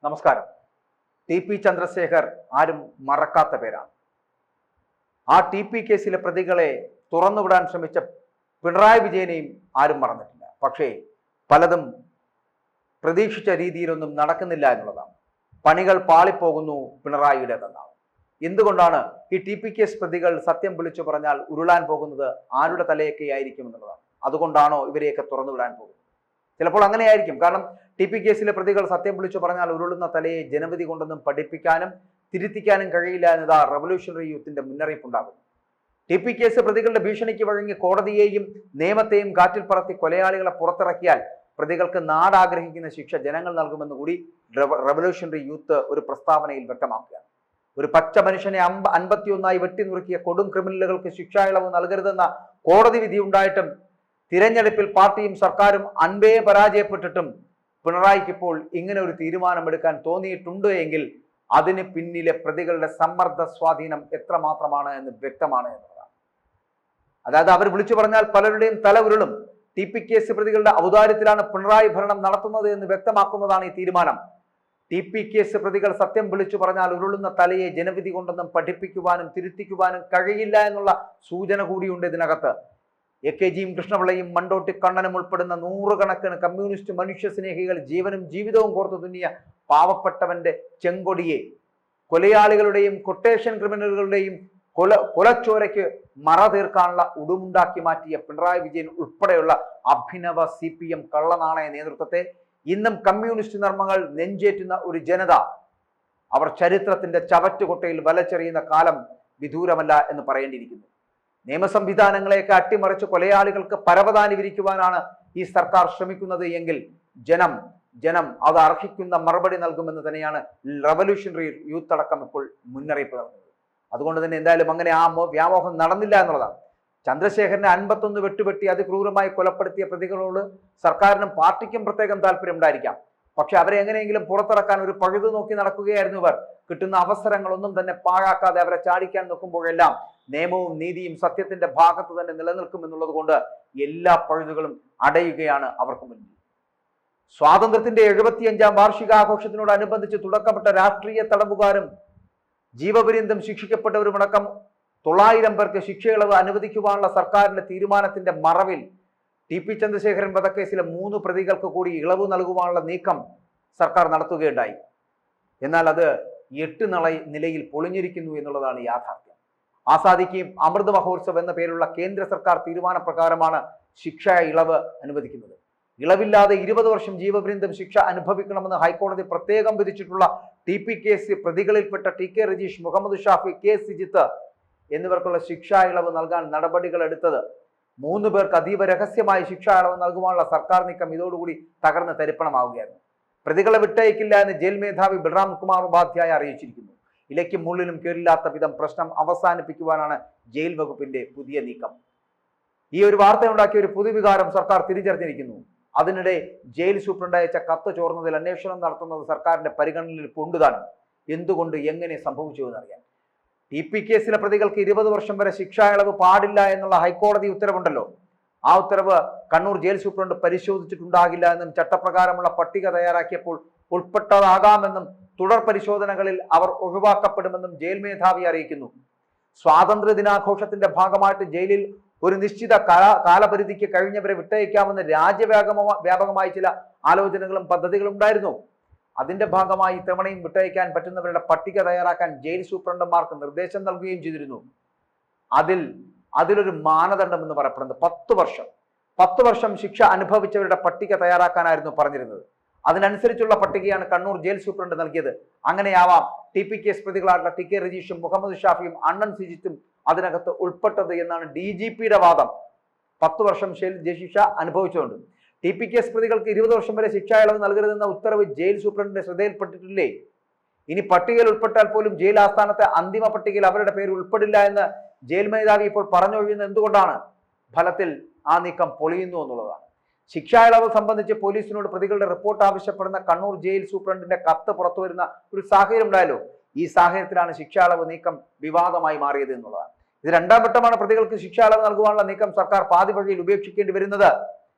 നമസ്കാരം. ടി.പി. ചന്ദ്രശേഖർ ആരും മറക്കാത്ത പേരാണ്. ആ ടി.പി. കേസിലെ പ്രതികളെ തുറന്നുവിടാൻ ശ്രമിച്ച പിണറായി വിജയനെയും ആരും മറന്നിട്ടില്ല. പക്ഷേ പലതും പ്രതീക്ഷിച്ച രീതിയിലൊന്നും നടക്കുന്നില്ല എന്നുള്ളതാണ്. പണികൾ പാളിപ്പോകുന്നു പിണറായിയുടേതെന്നാണ്. എന്തുകൊണ്ടാണ് ഈ ടി.പി. കേസ് പ്രതികൾ സത്യം വിളിച്ചു പറഞ്ഞാൽ ഉരുളാൻ പോകുന്നത് ആരുടെ തലയൊക്കെ ആയിരിക്കും എന്നുള്ളതാണ്. അതുകൊണ്ടാണോ ഇവരെയൊക്കെ തുറന്നുവിടാൻ പോകുന്നത്? ചിലപ്പോൾ അങ്ങനെയായിരിക്കും. കാരണം ടി.പി. കേസിലെ പ്രതികൾ സത്യം വിളിച്ചു പറഞ്ഞാൽ ഉരുളുന്ന തലയെ ജനവിധി കൊണ്ടൊന്നും പഠിപ്പിക്കാനും തിരുത്തിക്കാനും കഴിയില്ല എന്നതാ റവല്യൂഷണറി യൂത്തിന്റെ മുന്നറിയിപ്പുണ്ടാകുന്നു. ടി.പി. കേസ് പ്രതികളുടെ ഭീഷണിക്ക് വഴങ്ങി കോടതിയെയും നിയമത്തെയും കാറ്റിൽ പറത്തി കൊലയാളികളെ പുറത്തിറക്കിയാൽ പ്രതികൾക്ക് നാടാഗ്രഹിക്കുന്ന ശിക്ഷ ജനങ്ങൾ നൽകുമെന്ന് കൂടി റവല്യൂഷണറി യൂത്ത് ഒരു പ്രസ്താവനയിൽ വ്യക്തമാക്കുകയാണ്. ഒരു പച്ച മനുഷ്യനെ 51 വെട്ടിനുറുക്കിയ കൊടും ക്രിമിനലുകൾക്ക് ശിക്ഷാ ഇളവ് നൽകരുതെന്ന കോടതി വിധി ഉണ്ടായിട്ടും തിരഞ്ഞെടുപ്പിൽ പാർട്ടിയും സർക്കാരും അൻപേ പരാജയപ്പെട്ടിട്ടും പിണറായിക്ക് ഇപ്പോൾ ഇങ്ങനെ ഒരു തീരുമാനമെടുക്കാൻ തോന്നിയിട്ടുണ്ട് എങ്കിൽ അതിന് പിന്നിലെ പ്രതികളുടെ സമ്മർദ്ദ സ്വാധീനം എത്രമാത്രമാണ് എന്ന് വ്യക്തമാണ് എന്നതാണ്. അതായത് അവർ വിളിച്ചു പറഞ്ഞാൽ പലരുടെയും തല ഉരുളും. ടി.പി. കേസ് പ്രതികളുടെ ഔദാര്യത്തിലാണ് പിണറായി ഭരണം നടത്തുന്നത് എന്ന് വ്യക്തമാക്കുന്നതാണ് ഈ തീരുമാനം. ടി.പി. കേസ് പ്രതികൾ സത്യം വിളിച്ചു പറഞ്ഞാൽ ഉരുളുന്ന തലയെ ജനവിധി കൊണ്ടൊന്നും പഠിപ്പിക്കുവാനും തിരുത്തിക്കുവാനും കഴിയില്ല എന്നുള്ള സൂചന കൂടിയുണ്ട് ഇതിനകത്ത്. എ.കെ.ജിയും കൃഷ്ണപിള്ളയും മണ്ടോട്ടി കണ്ണനും ഉൾപ്പെടുന്ന നൂറുകണക്കിന് കമ്മ്യൂണിസ്റ്റ് മനുഷ്യസ്നേഹികൾ ജീവനും ജീവിതവും കോർത്തു തുന്നിയ പാവപ്പെട്ടവന്റെ ചെങ്കൊടിയെ കൊലയാളികളുടെയും കൊട്ടേഷൻ ക്രിമിനലുകളുടെയും കൊലച്ചോരയ്ക്ക് മറ തീർക്കാനുള്ള ഉടുമുണ്ടാക്കി മാറ്റിയ പിണറായി വിജയൻ ഉൾപ്പെടെയുള്ള അഭിനവ CPM കള്ളനാണയ നേതൃത്വത്തെ ഇന്നും കമ്മ്യൂണിസ്റ്റ് നർമ്മങ്ങൾ നെഞ്ചേറ്റുന്ന ഒരു ജനത അവർ ചരിത്രത്തിന്റെ ചവറ്റുകൊട്ടയിൽ വലച്ചെറിയുന്ന കാലം വിദൂരമല്ല എന്ന് പറയേണ്ടിയിരിക്കുന്നു. നിയമസംവിധാനങ്ങളെയൊക്കെ അട്ടിമറിച്ച് കൊലയാളികൾക്ക് പരവതാനി വിരിക്കുവാനാണ് ഈ സർക്കാർ ശ്രമിക്കുന്നത് എങ്കിൽ ജനം അത് അർഹിക്കുന്ന മറുപടി നൽകുമെന്ന് തന്നെയാണ് റവല്യൂഷണറി യൂത്ത് അടക്കം ഇപ്പോൾ മുന്നറിയിപ്പ് നൽകുന്നത്. അതുകൊണ്ട് തന്നെ എന്തായാലും അങ്ങനെ ആ വ്യാമോഹം നടന്നില്ല എന്നുള്ളതാണ്. ചന്ദ്രശേഖരനെ 51 വെട്ടുവെട്ടി അതിക്രൂരമായി കൊലപ്പെടുത്തിയ പ്രതികളോട് സർക്കാരിനും പാർട്ടിക്കും പ്രത്യേകം താല്പര്യം ഉണ്ടായിരിക്കാം. പക്ഷെ അവരെ എങ്ങനെയെങ്കിലും പുറത്തിറക്കാൻ ഒരു പഴുതു നോക്കി നടക്കുകയായിരുന്നു ഇവർ. കിട്ടുന്ന അവസരങ്ങളൊന്നും തന്നെ പാഴാക്കാതെ അവരെ ചാടിക്കാൻ നോക്കുമ്പോഴെല്ലാം നിയമവും നീതിയും സത്യത്തിന്റെ ഭാഗത്ത് തന്നെ നിലനിൽക്കുമെന്നുള്ളത് കൊണ്ട് എല്ലാ പഴുതുകളും അടയുകയാണ് അവർക്ക് മുന്നിൽ. സ്വാതന്ത്ര്യത്തിന്റെ 75ാം വാർഷികാഘോഷത്തിനോടനുബന്ധിച്ച് തുടക്കപ്പെട്ട രാഷ്ട്രീയ തടവുകാരും ജീവപര്യന്തം ശിക്ഷിക്കപ്പെട്ടവരുമടക്കം 900 പേർക്ക് ശിക്ഷയിളവ് അനുവദിക്കുവാനുള്ള സർക്കാരിന്റെ തീരുമാനത്തിന്റെ മറവിൽ ടി.പി. ചന്ദ്രശേഖരൻ വധക്കേസിലെ 3 പ്രതികൾക്ക് കൂടി ഇളവ് നൽകുവാനുള്ള നീക്കം സർക്കാർ നടത്തുകയുണ്ടായി. എന്നാൽ അത് 8 നിലയിൽ പൊളിഞ്ഞിരിക്കുന്നു എന്നുള്ളതാണ് യാഥാർത്ഥ്യം. ആസാദിക്ക് അമൃത് മഹോത്സവ് എന്ന പേരുള്ള കേന്ദ്ര സർക്കാർ തീരുമാനപ്രകാരമാണ് ശിക്ഷ ഇളവ് അനുവദിക്കുന്നത്. ഇളവില്ലാതെ 20 വർഷം ജീവപര്യന്തം ശിക്ഷ അനുഭവിക്കണമെന്ന് ഹൈക്കോടതി പ്രത്യേകം വിധിച്ചിട്ടുള്ള ടി.പി. കേസ് പ്രതികളിൽപ്പെട്ട ടി.കെ. രജീഷ്, മുഹമ്മദ് ഷാഫി, കെ. സിജിത്ത് എന്നിവർക്കുള്ള ശിക്ഷാ ഇളവ് നൽകാൻ നടപടികൾ എടുത്തത് 3 പേർക്ക് അതീവ രഹസ്യമായി ശിക്ഷാ ഇളവ് നൽകുവാനുള്ള സർക്കാർ നീക്കം ഇതോടുകൂടി തകർന്ന് തരിപ്പണമാവുകയായിരുന്നു. പ്രതികളെ വിട്ടയക്കില്ല എന്ന് ജയിൽ മേധാവി ബൽറാം കുമാർ ഉപാധ്യായ അറിയിച്ചിരിക്കുന്നു. ഇലയ്ക്കും മുള്ളിലും കേറില്ലാത്ത വിധം പ്രശ്നം അവസാനിപ്പിക്കുവാനാണ് ജയിൽ വകുപ്പിന്റെ പുതിയ നീക്കം. ഈ ഒരു വാർത്തയുണ്ടാക്കിയ ഒരു പൊതുവികാരം സർക്കാർ തിരിച്ചറിഞ്ഞിരിക്കുന്നു. അതിനിടെ ജയിൽ സൂപ്രണ്ട് അയച്ച കത്ത് ചോർന്നതിൽ അന്വേഷണം നടത്തുന്നത് സർക്കാരിന്റെ പരിഗണനയിൽ കൊണ്ടുതാനും എന്തുകൊണ്ട് എങ്ങനെ സംഭവിച്ചു എന്നറിയാൻ. ടി.പി. കേസിലെ പ്രതികൾക്ക് 20 വർഷം വരെ ശിക്ഷാ ഇളവ് പാടില്ല എന്നുള്ള ഹൈക്കോടതി ഉത്തരവുണ്ടല്ലോ. ആ ഉത്തരവ് കണ്ണൂർ ജയിൽ സൂപ്രണ്ട് പരിശോധിച്ചിട്ടുണ്ടാകില്ല എന്നും ചട്ടപ്രകാരമുള്ള പട്ടിക തയ്യാറാക്കിയപ്പോൾ ഉൾപ്പെട്ടതാകാമെന്നും തുടർ പരിശോധനകളിൽ അവർ ഒഴിവാക്കപ്പെടുമെന്നും ജയിൽ മേധാവി അറിയിക്കുന്നു. സ്വാതന്ത്ര്യ ദിനാഘോഷത്തിന്റെ ഭാഗമായിട്ട് ജയിലിൽ ഒരു നിശ്ചിത കാലപരിധിക്ക് കഴിഞ്ഞവരെ വിട്ടയക്കാമെന്ന് രാജ്യവ്യാപകമായി ചില ആലോചനകളും പദ്ധതികളും ഉണ്ടായിരുന്നു. അതിന്റെ ഭാഗമായി ഇത്തവണയും വിട്ടയക്കാൻ പറ്റുന്നവരുടെ പട്ടിക തയ്യാറാക്കാൻ ജയിൽ സൂപ്രണ്ടന്മാർക്ക് നിർദ്ദേശം നൽകുകയും ചെയ്തിരുന്നു. അതിലൊരു മാനദണ്ഡം എന്ന് പറയപ്പെടുന്നത് 10 വർഷം ശിക്ഷ അനുഭവിച്ചവരുടെ പട്ടിക തയ്യാറാക്കാനായിരുന്നു പറഞ്ഞിരുന്നത്. അതിനനുസരിച്ചുള്ള പട്ടികയാണ് കണ്ണൂർ ജയിൽ സൂപ്രണ്ട് നൽകിയത്. അങ്ങനെയാവാം ടി.പി. കേസ് പ്രതികളായിട്ടുള്ള ടി.കെ. രജീഷും മുഹമ്മദ് ഷാഫിയും അണ്ണൻ സിജിത്തും അതിനകത്ത് ഉൾപ്പെട്ടത് എന്നാണ് DGPയുടെ വാദം. 10 വർഷം ശിക്ഷ അനുഭവിച്ചുകൊണ്ട് ടി.പി. കേസ് പ്രതികൾക്ക് 20 വർഷം വരെ ശിക്ഷാ ഇളവ് നൽകരുതെന്ന ഉത്തരവ് ജയിൽ സൂപ്രണ്ടിന്റെ ശ്രദ്ധയിൽപ്പെട്ടിട്ടില്ലേ? ഇനി പട്ടികയിൽ ഉൾപ്പെട്ടാൽ പോലും ജയിൽ ആസ്ഥാനത്തെ അന്തിമ പട്ടികയിൽ അവരുടെ പേര് ഉൾപ്പെടില്ല എന്ന് ജയിൽ മേധാവി ഇപ്പോൾ പറഞ്ഞൊഴിയുന്നത് എന്തുകൊണ്ടാണ്? ഫലത്തിൽ ആ നീക്കം പൊളിയുന്നു എന്നുള്ളതാണ്. ശിക്ഷാ ഇളവ് സംബന്ധിച്ച് പോലീസിനോട് പ്രതികളുടെ റിപ്പോർട്ട് ആവശ്യപ്പെടുന്ന കണ്ണൂർ ജയിൽ സൂപ്രണ്ടിന്റെ കത്ത് പുറത്തു വരുന്ന ഒരു സാഹചര്യം ഉണ്ടായല്ലോ. ഈ സാഹചര്യത്തിലാണ് ശിക്ഷാ ഇളവ് നീക്കം വിവാദമായി മാറിയത് എന്നുള്ളതാണ്. ഇത് 2ാം ഘട്ടമാണ് പ്രതികൾക്ക് ശിക്ഷാ ഇളവ് നൽകുവാനുള്ള നീക്കം സർക്കാർ പാതി വഴിയിൽ ഉപേക്ഷിക്കേണ്ടി വരുന്നത്.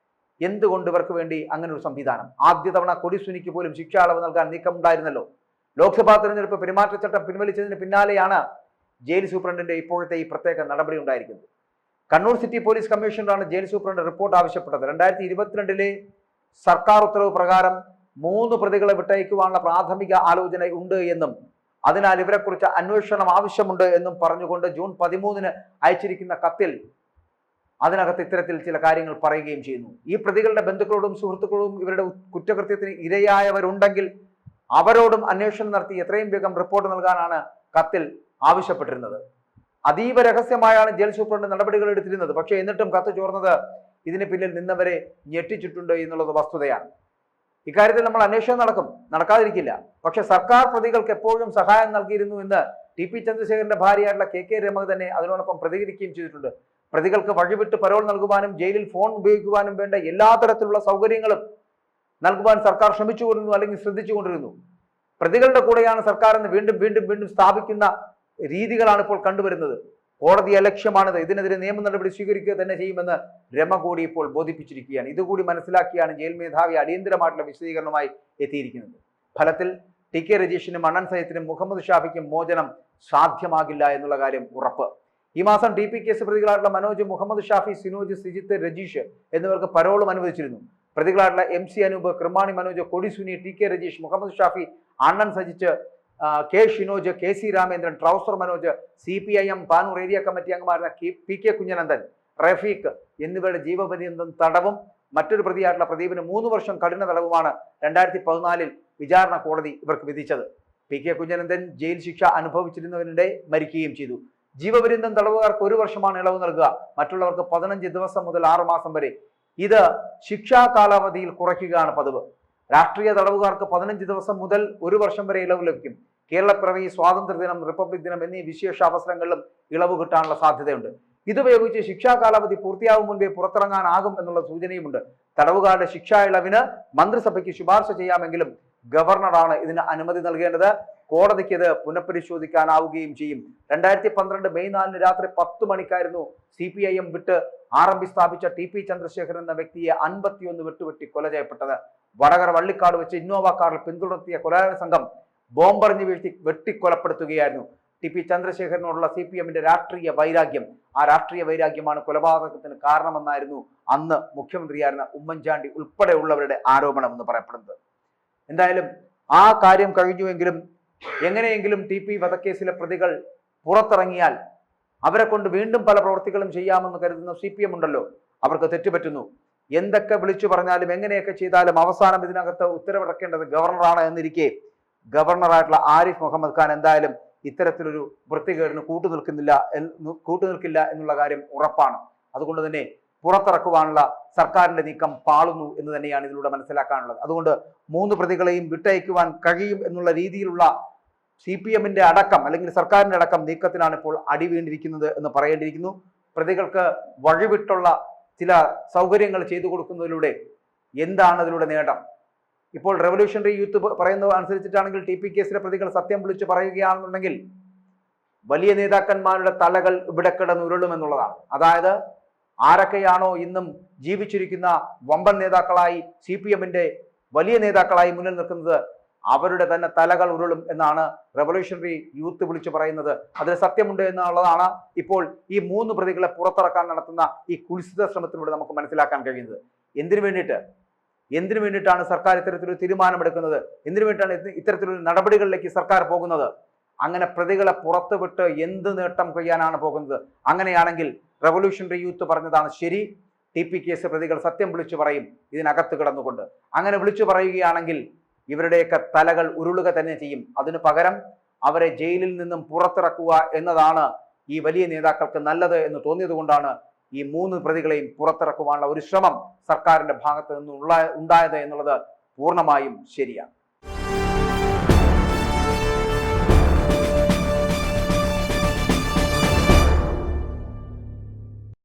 എന്തുകൊണ്ട് ഇവർക്ക് വേണ്ടി അങ്ങനെ ഒരു സംവിധാനം? ആദ്യ തവണ കൊടിസുനിക്ക് പോലും ശിക്ഷാ ഇളവ് നൽകാൻ നീക്കമുണ്ടായിരുന്നല്ലോ. ലോക്സഭാ തെരഞ്ഞെടുപ്പ് പെരുമാറ്റച്ചട്ടം പിൻവലിച്ചതിന് പിന്നാലെയാണ് ജയിൽ സൂപ്രണ്ടിന്റെ ഇപ്പോഴത്തെ ഈ പ്രത്യേക നടപടി ഉണ്ടായിരിക്കുന്നത്. കണ്ണൂർ സിറ്റി പോലീസ് കമ്മീഷണറാണ് ജയിൽ സൂപ്രണ്ട് റിപ്പോർട്ട് ആവശ്യപ്പെട്ടത്. 2022 സർക്കാർ ഉത്തരവ് പ്രകാരം 3 പ്രതികളെ വിട്ടയക്കുവാനുള്ള പ്രാഥമിക ആലോചന ഉണ്ട് എന്നും അതിനാൽ ഇവരെക്കുറിച്ച് അന്വേഷണം ആവശ്യമുണ്ട് എന്നും പറഞ്ഞുകൊണ്ട് ജൂൺ 13 അയച്ചിരിക്കുന്ന കത്തിൽ അതിനകത്ത് ഇത്തരത്തിൽ ചില കാര്യങ്ങൾ പറയുകയും ചെയ്യുന്നു. ഈ പ്രതികളുടെ ബന്ധുക്കളോടും സുഹൃത്തുക്കളോടും ഇവരുടെ കുറ്റകൃത്യത്തിന് ഇരയായവരുണ്ടെങ്കിൽ അവരോടും അന്വേഷണം നടത്തി എത്രയും വേഗം റിപ്പോർട്ട് നൽകാനാണ് കത്തിൽ ആവശ്യപ്പെട്ടിരുന്നത്. അതീവ രഹസ്യമായാണ് ജയിൽ സൂപ്രണ്ട് നടപടികൾ എടുത്തിരുന്നത്. പക്ഷേ എന്നിട്ടും കത്ത് ചോർന്നത് ഇതിന് പിന്നിൽ നിന്നവരെ ഞെട്ടിച്ചിട്ടുണ്ട് എന്നുള്ളത് വസ്തുതയാണ്. ഇക്കാര്യത്തിൽ നമ്മൾ അന്വേഷണം നടക്കാതിരിക്കില്ല. പക്ഷെ സർക്കാർ പ്രതികൾക്ക് എപ്പോഴും സഹായം നൽകിയിരുന്നു എന്ന് ടി.പി. ചന്ദ്രശേഖരന്റെ ഭാര്യയായിട്ടുള്ള കെ രമ തന്നെ അതിനോടൊപ്പം പ്രതികരിക്കുകയും ചെയ്തിട്ടുണ്ട്. പ്രതികൾക്ക് വഴിവിട്ട് പരോൾ നൽകുവാനും ജയിലിൽ ഫോൺ ഉപയോഗിക്കുവാനും വേണ്ട എല്ലാ തരത്തിലുള്ള സൗകര്യങ്ങളും നൽകുവാൻ സർക്കാർ ശ്രമിച്ചുകൊണ്ടിരുന്നു, അല്ലെങ്കിൽ ശ്രദ്ധിച്ചുകൊണ്ടിരുന്നു. പ്രതികളുടെ കൂടെയാണ് സർക്കാർ എന്ന് വീണ്ടും വീണ്ടും വീണ്ടും സ്ഥാപിക്കുന്ന രീതികളാണ് ഇപ്പോൾ കണ്ടുവരുന്നത്. കോടതി അലക്ഷ്യമാണിത്. ഇതിനെതിരെ നിയമ നടപടി സ്വീകരിക്കുക തന്നെ ചെയ്യുമെന്ന് രമ കൂടി ഇപ്പോൾ ബോധിപ്പിച്ചിരിക്കുകയാണ്. ഇതുകൂടി മനസ്സിലാക്കിയാണ് ജയിൽ മേധാവി അടിയന്തരമായിട്ടുള്ള വിശദീകരണവുമായി എത്തിയിരിക്കുന്നത്. ഫലത്തിൽ ടി കെ രജീഷിനും അണ്ണൻ സയ്യിദിനും മുഹമ്മദ് ഷാഫിക്കും മോചനം സാധ്യമാകില്ല എന്നുള്ള കാര്യം ഉറപ്പ്. ഈ മാസം ടി പി കേസ് പ്രതികളായിട്ടുള്ള മനോജ്, മുഹമ്മദ് ഷാഫി, സിനോജ്, സിജിത്ത്, രജീഷ് എന്നിവർക്ക് പരോളും അനുവദിച്ചിരുന്നു. പ്രതികളായിട്ടുള്ള MC Anoop, Kirmani Manoj, Kodi Suni, T K Rajeesh, Muhammad Shafi, Annan Sijith, K Shinoj, KC Ramendran, Trouser Manoj, CPIM Panoor area committee അംഗമായിരുന്ന PK കുഞ്ഞനന്ദൻ, റഫീഖ് എന്നിവരുടെ ജീവപര്യന്തം തടവും മറ്റൊരു പ്രതിയായിട്ടുള്ള പ്രദീപിന് 3 വർഷം കഠിന തടവുമാണ് 2014 വിചാരണ കോടതി ഇവർക്ക് വിധിച്ചത്. PK കുഞ്ഞനന്ദൻ ജയിൽ ശിക്ഷ അനുഭവിച്ചിരുന്നവരുടെ മരിക്കുകയും ചെയ്തു. ജീവപര്യന്തം തടവുകാർക്ക് 1 വർഷമാണ് ഇളവ് നൽകുക, മറ്റുള്ളവർക്ക് 15 ദിവസം മുതൽ 6 മാസം വരെ. ഇത് ശിക്ഷാ കാലാവധിയിൽ കുറയ്ക്കുകയാണ് പതിവ്. രാഷ്ട്രീയ തടവുകാർക്ക് 15 ദിവസം മുതൽ 1 വർഷം വരെ ഇളവ് ലഭിക്കും. കേരളപ്പിറവി, സ്വാതന്ത്ര്യദിനം, റിപ്പബ്ലിക് ദിനം എന്നീ വിശേഷ അവസരങ്ങളിലും ഇളവ് കിട്ടാനുള്ള സാധ്യതയുണ്ട്. ഇതുപയോഗിച്ച് ശിക്ഷാ കാലാവധി പൂർത്തിയാവും മുൻപേ പുറത്തിറങ്ങാനാകും എന്നുള്ള സൂചനയുമുണ്ട്. തടവുകാരുടെ ശിക്ഷാ ഇളവിന് മന്ത്രിസഭയ്ക്ക് ശുപാർശ ചെയ്യാമെങ്കിലും ഗവർണറാണ് ഇതിന് അനുമതി നൽകേണ്ടത്. കോടതിക്ക് ഇത് പുനഃപരിശോധിക്കാനാവുകയും ചെയ്യും. 2012 മെയ് 4 രാത്രി 10 മണിക്കായിരുന്നു CPIM വിട്ട് RMP സ്ഥാപിച്ച TP ചന്ദ്രശേഖരൻ എന്ന വ്യക്തിയെ 51 വെട്ടുവെട്ടി കൊല ചെയ്യപ്പെട്ടത്. വടകര വള്ളിക്കാട് വെച്ച് ഇന്നോവ കാറിൽ പിന്തുടർത്തിയ കൊലയാളി സംഘം ബോംബെറിഞ്ഞ് വീഴ്ത്തി വെട്ടിക്കൊലപ്പെടുത്തുകയായിരുന്നു. TP ചന്ദ്രശേഖരനോടുള്ള CPMന്റെ രാഷ്ട്രീയ വൈരാഗ്യം, ആ രാഷ്ട്രീയ വൈരാഗ്യമാണ് കൊലപാതകത്തിന് കാരണമെന്നായിരുന്നു അന്ന് മുഖ്യമന്ത്രിയായിരുന്ന ഉമ്മൻചാണ്ടി ഉൾപ്പെടെയുള്ളവരുടെ ആരോപണം എന്ന് പറയപ്പെടുന്നത്. എന്തായാലും ആ കാര്യം കഴിഞ്ഞുവെങ്കിലും എങ്ങനെയെങ്കിലും TP വധക്കേസിലെ പ്രതികൾ പുറത്തിറങ്ങിയാൽ അവരെ കൊണ്ട് വീണ്ടും പല പ്രവൃത്തികളും ചെയ്യാമെന്ന് കരുതുന്ന CPM ഉണ്ടല്ലോ, അവർക്ക് തെറ്റുപറ്റുന്നു. എന്തൊക്കെ വിളിച്ചു പറഞ്ഞാലും എങ്ങനെയൊക്കെ ചെയ്താലും അവസാനം ഇതിനകത്ത് ഉത്തരവിറക്കേണ്ടത് ഗവർണറാണ് എന്നിരിക്കെ ഗവർണറായിട്ടുള്ള ആരിഫ് മുഹമ്മദ് ഖാൻ എന്തായാലും ഇത്തരത്തിലൊരു വൃത്തികേടിന് കൂട്ടുനിൽക്കില്ല എന്നുള്ള കാര്യം ഉറപ്പാണ്. അതുകൊണ്ട് തന്നെ പുറത്തിറക്കുവാനുള്ള സർക്കാരിന്റെ നീക്കം പാളുന്നു എന്ന് തന്നെയാണ് ഇതിലൂടെ മനസ്സിലാക്കാനുള്ളത്. അതുകൊണ്ട് 3 പ്രതികളെയും വിട്ടയക്കുവാൻ കഴിയും എന്നുള്ള രീതിയിലുള്ള CPMന്റെ അടക്കം അല്ലെങ്കിൽ സർക്കാരിന്റെ അടക്കം നീക്കത്തിനാണ് ഇപ്പോൾ അടി വീണ്ടിരിക്കുന്നത് എന്ന് പറയേണ്ടിയിരിക്കുന്നു. പ്രതികൾക്ക് വഴിവിട്ടുള്ള ചില സൗകര്യങ്ങൾ ചെയ്തു കൊടുക്കുന്നതിലൂടെ എന്താണ് ഇതിലൂടെ നേട്ടം? ഇപ്പോൾ റെവല്യൂഷണറി യൂത്ത് പറയുന്നത് അനുസരിച്ചിട്ടാണെങ്കിൽ TP കേസിലെ പ്രതികൾ സത്യം വിളിച്ചു പറയുകയാണെന്നുണ്ടെങ്കിൽ വലിയ നേതാക്കന്മാരുടെ തലകൾ ഇവിടെ കിടന്നുരുളുമെന്നുള്ളതാണ്. അതായത് ആരൊക്കെയാണോ ഇന്നും ജീവിച്ചിരിക്കുന്ന വമ്പൻ നേതാക്കളായി CPMന്റെ വലിയ നേതാക്കളായി മുന്നിൽ നിൽക്കുന്നത് അവരുടെ തന്നെ തലകൾ ഉരുളും എന്നാണ് റെവല്യൂഷണറി യൂത്ത് വിളിച്ചു പറയുന്നത്. അതിൽ സത്യമുണ്ട് എന്നുള്ളതാണ് ഇപ്പോൾ ഈ 3 പ്രതികളെ പുറത്തിറക്കാൻ നടത്തുന്ന ഈ കുൽസിത ശ്രമത്തിലൂടെ നമുക്ക് മനസ്സിലാക്കാൻ കഴിയുന്നത്. എന്തിനു വേണ്ടിയിട്ടാണ് സർക്കാർ ഇത്തരത്തിലൊരു തീരുമാനമെടുക്കുന്നത്? എന്തിനു വേണ്ടിയിട്ടാണ് ഇത്തരത്തിലൊരു നടപടികളിലേക്ക് സർക്കാർ പോകുന്നത്? അങ്ങനെ പ്രതികളെ പുറത്തുവിട്ട് എന്ത് നേട്ടം കൊയ്യാനാണ് പോകുന്നത്? അങ്ങനെയാണെങ്കിൽ റെവല്യൂഷണറി യൂത്ത് പറഞ്ഞതാണ് ശരി, TP കേസ് പ്രതികൾ സത്യം വിളിച്ചു പറയും ഇതിനകത്ത് കിടന്നുകൊണ്ട്. അങ്ങനെ വിളിച്ചു പറയുകയാണെങ്കിൽ ഇവരുടെയൊക്കെ തലകൾ ഉരുളുക തന്നെ ചെയ്യും. അതിനു പകരം അവരെ ജയിലിൽ നിന്നും പുറത്തിറക്കുക എന്നതാണ് ഈ വലിയ നേതാക്കൾക്ക് നല്ലത് എന്ന് തോന്നിയത് കൊണ്ടാണ് ഈ 3 പ്രതികളെയും പുറത്തിറക്കുവാനുള്ള ഒരു ശ്രമം സർക്കാരിന്റെ ഭാഗത്ത് നിന്ന് ഉണ്ടായത് എന്നുള്ളത് പൂർണ്ണമായും ശരിയാണ്.